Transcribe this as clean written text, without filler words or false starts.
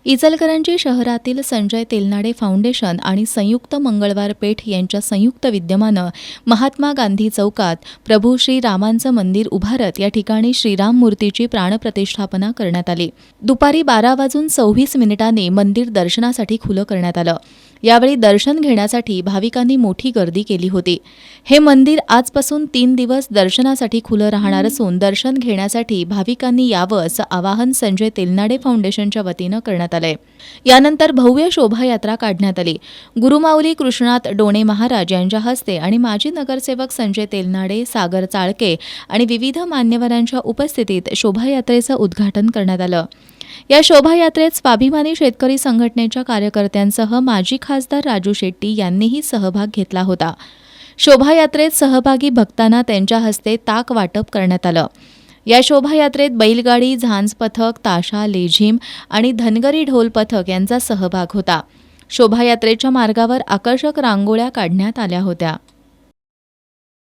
इचलकरंजी शहरातील संजय तेलनाडे फाउंडेशन आणि संयुक्त मंगळवार पेठ यांच्या संयुक्त विद्यमानं महात्मा गांधी चौकात प्रभू श्री रामांचं मंदिर उभारत या ठिकाणी श्रीराम मूर्तीची प्राणप्रतिष्ठापना करण्यात आली। दुपारी 12:26 मंदिर दर्शनासाठी खुलं करण्यात आलं। यावेळी दर्शन घेण्यासाठी भाविकांनी मोठी गर्दी केली होती। हे मंदिर आजपासून 3 दिवस दर्शनासाठी खुलं राहणार असून दर्शन घेण्यासाठी भाविकांनी यावं असं आवाहन संजय तेलनाडे फाउंडेशनच्या वतीनं करण्यात आलंय। यानंतर भव्य शोभायात्रा काढण्यात आली। गुरुमाऊली कृष्णात डोणे महाराज यांच्या हस्ते आणि माजी नगरसेवक संजय तेलनाडे, सागर चाळके आणि विविध मान्यवरांच्या उपस्थितीत शोभायात्रेचं उद्घाटन करण्यात आलं। या शोभायात्रेत स्वाभिमानी शेतकरी संघटनेच्या कार्यकर्त्यांसह माजी खासदार राजू शेट्टी यांनीही सहभाग घेतला होता। शोभायात्रेत सहभागी भक्तांना त्यांच्या हस्ते ताक वाटप करण्यात आलं। या शोभायात्रेत बैलगाडी, झांज पथक, ताशा, लेझीम आणि धनगरी ढोल पथक यांचा सहभाग होता। शोभायात्रेच्या मार्गावर आकर्षक रांगोळ्या काढण्यात आल्या होत्या।